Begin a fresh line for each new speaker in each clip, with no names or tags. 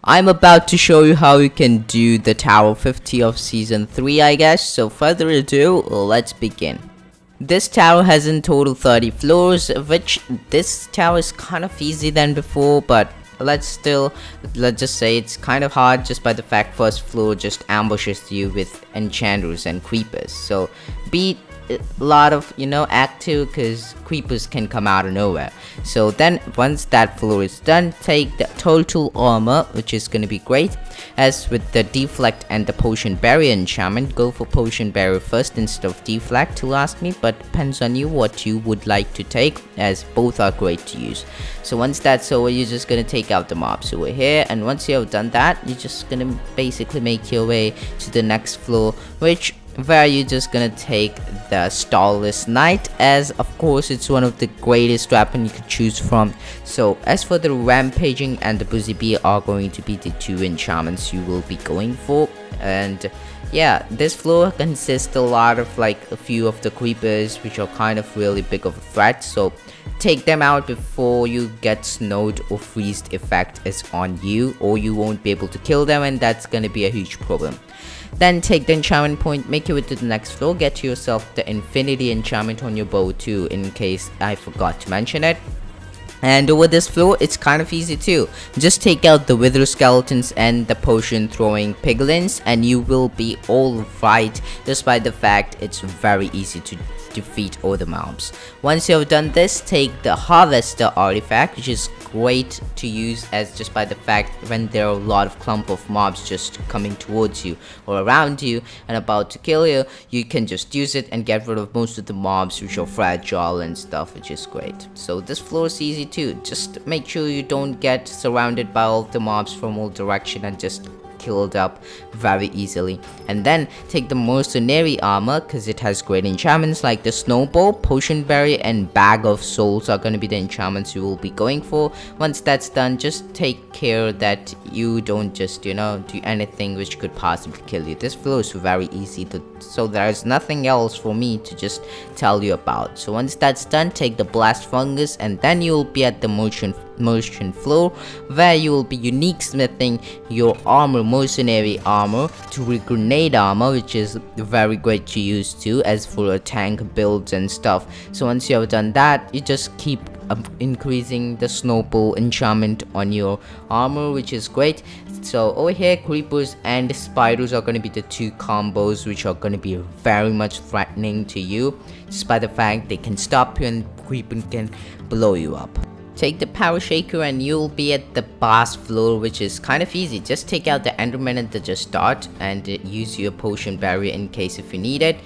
I'm about to show you how you can do the Tower 50 of Season 3, I guess. So further ado, let's begin. This tower has in total 30 floors, which this tower is kind of easy than before, but let's just say it's kind of hard just by the fact first floor just ambushes you with enchanters and creepers. So be a lot of active, because creepers can come out of nowhere. So then once that floor is done, take the total armor, which is going to be great. As with the deflect and the potion barrier enchantment, go for potion barrier first instead of deflect to ask me, but depends on you what you would like to take, as both are great to use. So once that's over, you're just going to take out the mobs over here, and once you have done that, you're just going to basically make your way to the next floor, where you're just gonna take the Starless Knight, as of course it's one of the greatest weapon you could choose from. So as for the Rampaging and the Busy Bee are going to be the two enchantments you will be going for. And yeah, this floor consists a lot of a few of the creepers, which are kind of really big of a threat, so take them out before you get snowed or freezed effect is on you, or you won't be able to kill them, and that's gonna be a huge problem. Then take the enchantment point, make your way to the next floor, get yourself the infinity enchantment on your bow too, in case I forgot to mention it. And over this floor, it's kind of easy too. Just take out the wither skeletons and the potion throwing piglins, and you will be all right, despite the fact it's very easy to defeat all the mobs. Once you have done this, take the harvester artifact, which is great to use, as just by the fact when there are a lot of clump of mobs just coming towards you or around you and about to kill you, you can just use it and get rid of most of the mobs which are fragile and stuff, which is great. So this floor is easy too. Just make sure you don't get surrounded by all the mobs from all direction and just killed up very easily. And then take the mercenary armor, because it has great enchantments like the snowball, potion berry, and bag of souls are going to be the enchantments you will be going for. Once that's done, just take care that you don't just do anything which could possibly kill you. This floor is very easy so there's nothing else for me to just tell you about. So once that's done, take the blast fungus, and then you'll be at the merchant floor, where you will be unique smithing your mercenary armor to a grenade armor, which is very great to use too, as for a tank builds and stuff. So once you have done that, you just keep increasing the snowball enchantment on your armor, which is great. So over here, creepers and spiders are going to be the two combos which are going to be very much threatening to you, just by the fact they can stop you and creeper can blow you up. Take the power shaker and you'll be at the boss floor, which is kind of easy. Just take out the enderman at the start and use your potion barrier in case if you need it,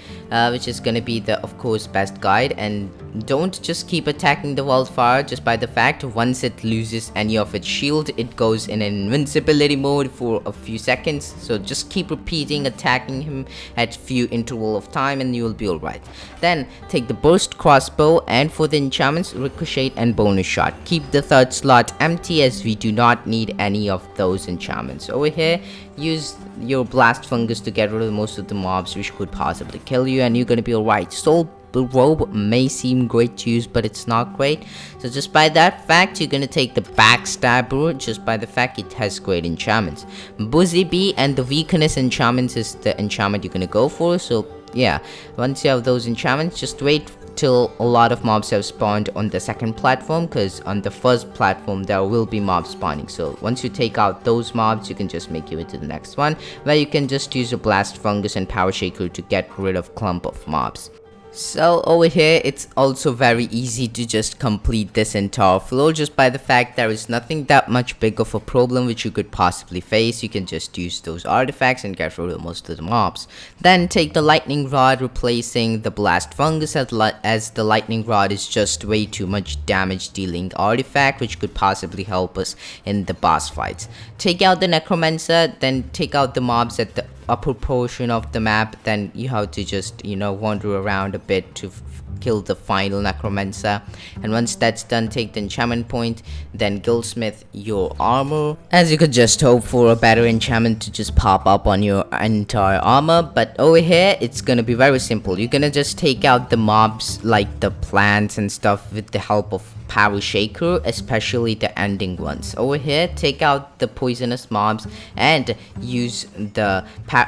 which is going to be the of course best guide. And don't just keep attacking the wildfire, just by the fact once it loses any of its shield, it goes in an invincibility mode for a few seconds. So just keep repeating attacking him at few interval of time and you will be alright. Then take the burst crossbow, and for the enchantments, ricochet and bonus shot, keep the third slot empty, as we do not need any of those enchantments. Over here, use your blast fungus to get rid of most of the mobs which could possibly kill you, and you're gonna be alright. Soul robe may seem great to use, but it's not great. So just by that fact, you're gonna take the backstabber, just by the fact it has great enchantments. Busy Bee and the weakness enchantments is the enchantment you're gonna go for. So yeah, once you have those enchantments, just wait till a lot of mobs have spawned on the second platform, because on the first platform there will be mobs spawning. So once you take out those mobs, you can just make your way to the next one, where you can just use a blast fungus and power shaker to get rid of clump of mobs. So over here, it's also very easy to just complete this entire floor, just by the fact there is nothing that much big of a problem which you could possibly face. You can just use those artifacts and get rid of most of the mobs. Then take the lightning rod, replacing the blast fungus, as the lightning rod is just way too much damage dealing artifact which could possibly help us in the boss fights. Take out the necromancer, then take out the mobs at the upper portion of the map. Then you have to just wander around a bit to kill the final necromancer, and once that's done, take the enchantment point, then guildsmith your armor, as you could just hope for a better enchantment to just pop up on your entire armor. But over here, it's gonna be very simple. You're gonna just take out the mobs like the plants and stuff with the help of power shaker, especially the ending ones. Over here, take out the poisonous mobs and use the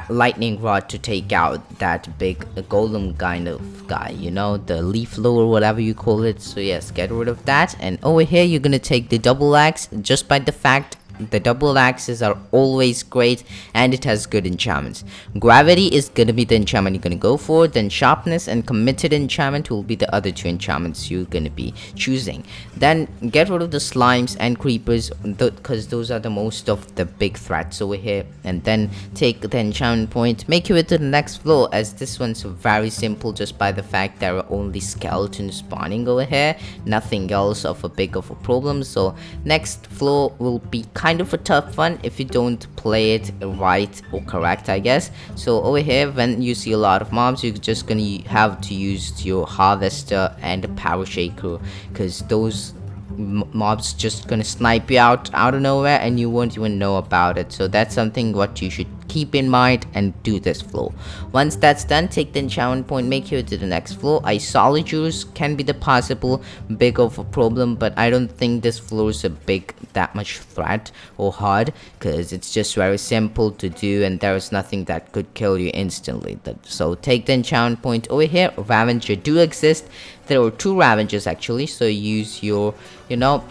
lightning rod to take out that big golem kind of guy, you know, the leaf blower, whatever you call it. So yes, get rid of that. And over here, you're gonna take the double axe. Just by the fact the double axes are always great and it has good enchantments. Gravity is gonna be the enchantment you're gonna go for, then sharpness and committed enchantment will be the other two enchantments you're gonna be choosing. Then get rid of the slimes and creepers because those are the most of the big threats over here, and then take the enchantment point, make your way to the next floor, as this one's very simple just by the fact there are only skeletons spawning over here, nothing else of a big of a problem. So next floor will be kind of a tough one if you don't play it right or correct, I guess. So over here, when you see a lot of mobs, you're just gonna have to use your harvester and a power shaker, because those mobs just gonna snipe you out of nowhere and you won't even know about it. So that's something what you should keep in mind and do this floor. Once that's done, take the enchantment point, make your way to the next floor. Isologers can be the possible big of a problem, but I don't think this floor is a big that much threat or hard, because it's just very simple to do and there is nothing that could kill you instantly. So take the enchantment point. Over here, Ravager do exist. There are two Ravagers actually, so use your, you know,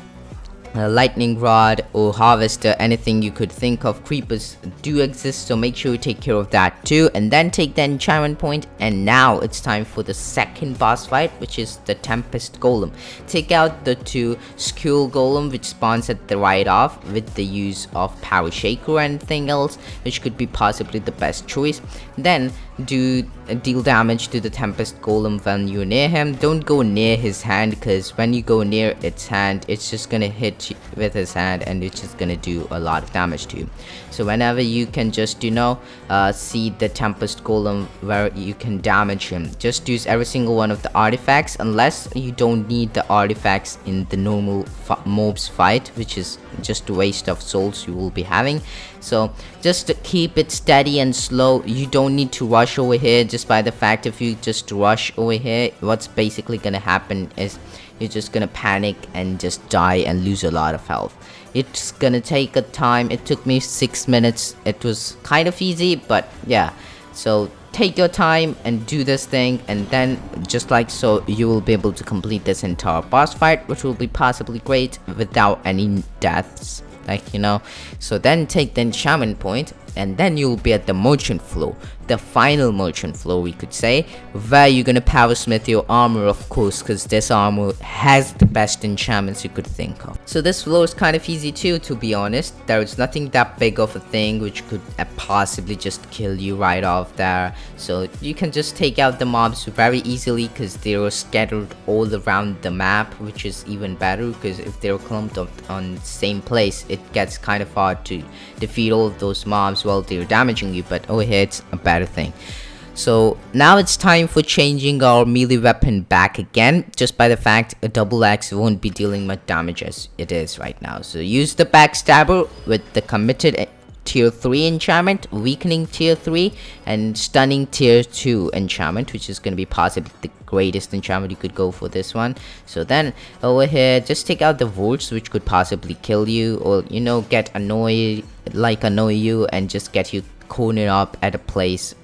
lightning rod or harvester, anything you could think of. Creepers do exist, so make sure you take care of that too. And then take the enchantment point, and now it's time for the second boss fight, which is the Tempest Golem. Take out the two Skull Golem which spawns at the right off with the use of power shaker or anything else, which could be possibly the best choice. Then deal damage to the Tempest Golem when you're near him. Don't go near his hand, because when you go near its hand, it's just gonna hit you with his hand and it's just gonna do a lot of damage to you. So whenever you can just, you know, see the Tempest Golem where you can damage him, just use every single one of the artifacts, unless you don't need the artifacts in the normal mobs fight, which is just a waste of souls you will be having. So just keep it steady and slow. You don't need to rush over here. Just by the fact, if you just rush over here, what's basically gonna happen is you're just gonna panic and just die and lose a lot of health. It's gonna take a time. It took me 6 minutes. It was kind of easy, but yeah. So take your time and do this thing, and then just like so, you will be able to complete this entire boss fight, which will be possibly great without any deaths, like, you know. So then take the enchantment point, and then you'll be at the merchant floor, the final merchant floor we could say, where you're gonna power smith your armor, of course, because this armor has the best enchantments you could think of. So this floor is kind of easy too, to be honest. There is nothing that big of a thing which could possibly just kill you right off there. So you can just take out the mobs very easily, because they are scattered all around the map, which is even better, because if they're clumped up on the same place, it gets kind of hard to defeat all of those mobs while they're damaging you. But over here, it's a better thing. So now it's time for changing our melee weapon back again, just by the fact a double axe won't be dealing much damage as it is right now. So use the backstabber with the committed tier 3 enchantment, weakening tier 3, and stunning tier 2 enchantment, which is going to be possibly the greatest enchantment you could go for this one. So then over here, just take out the volts which could possibly kill you, or, you know, annoy you and just get you cornered up at a place.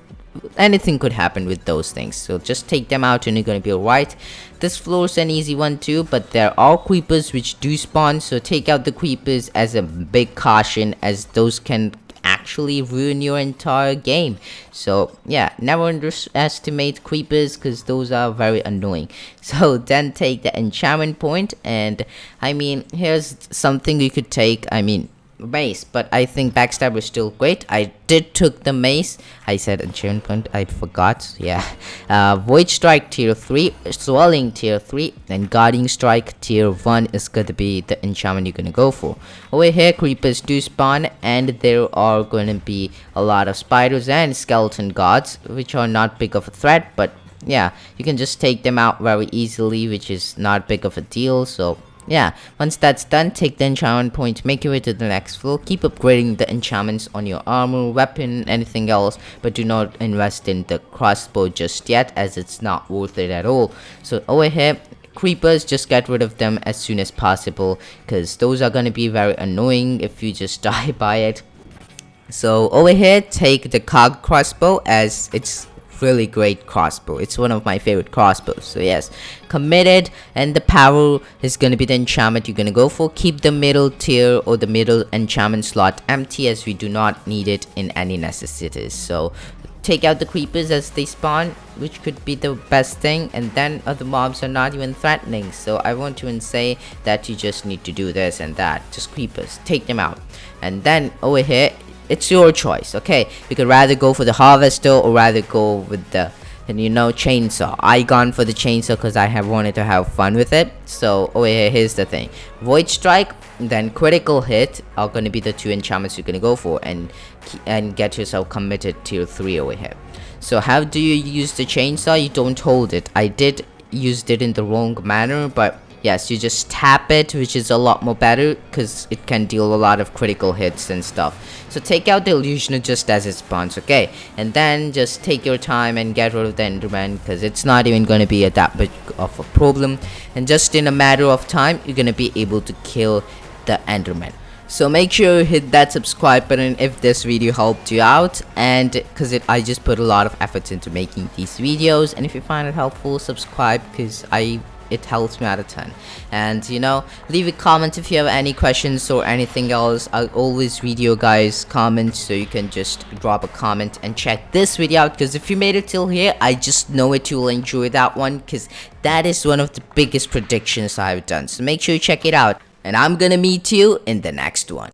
Anything could happen with those things, so just take them out and you're gonna be alright. This floor is an easy one too, but there are creepers which do spawn, so take out the creepers as a big caution, as those can actually ruin your entire game. So yeah, never underestimate creepers, because those are very annoying. So then take the enchantment point, and I mean, here's something you could take. I mean, mace, but I think backstab is still great. I did took the mace. I said enchantment point, I forgot. Yeah. Void strike tier 3, swelling tier 3, and guarding strike tier 1 is gonna be the enchantment you're gonna go for. Over here, creepers do spawn, and there are gonna be a lot of spiders and skeleton guards, which are not big of a threat, but yeah, you can just take them out very easily, which is not big of a deal. So yeah, once that's done, take the enchantment point, make your way to the next floor. Keep upgrading the enchantments on your armor, weapon, anything else, but do not invest in the crossbow just yet, as it's not worth it at all. So over here, creepers, just get rid of them as soon as possible, because those are gonna be very annoying if you just die by it. So over here, take the cog crossbow, as it's really great crossbow. It's one of my favorite crossbows. So yes, committed, and the power is gonna be the enchantment you're gonna go for. Keep the middle tier or the middle enchantment slot empty, as we do not need it in any necessities. So take out the creepers as they spawn, which could be the best thing, and then other mobs are not even threatening. So I won't even say that you just need to do this and that. Just creepers, take them out. And then over here, it's your choice. Okay, you could rather go for the harvester or rather go with the chainsaw. I gone for the chainsaw because I have wanted to have fun with it. So over here, here's the thing: void strike, then critical hit are going to be the two enchantments you're going to go for, and get yourself committed tier 3 over here. So how do you use the chainsaw? You don't hold it. I did used it in the wrong manner, but yes, you just tap it, which is a lot more better because it can deal a lot of critical hits and stuff. So take out the illusioner just as it spawns, okay? And then just take your time and get rid of the enderman, because it's not even going to be that big of a problem. And just in a matter of time, you're going to be able to kill the enderman. So make sure you hit that subscribe button if this video helped you out, and because I just put a lot of efforts into making these videos, and if you find it helpful, subscribe, because it helps me out a ton. And leave a comment if you have any questions or anything else. I'll always read your guys' comments, so you can just drop a comment and check this video out, because if you made it till here, I just know it, you'll enjoy that one, because that is one of the biggest predictions I've done. So make sure you check it out, and I'm gonna meet you in the next one.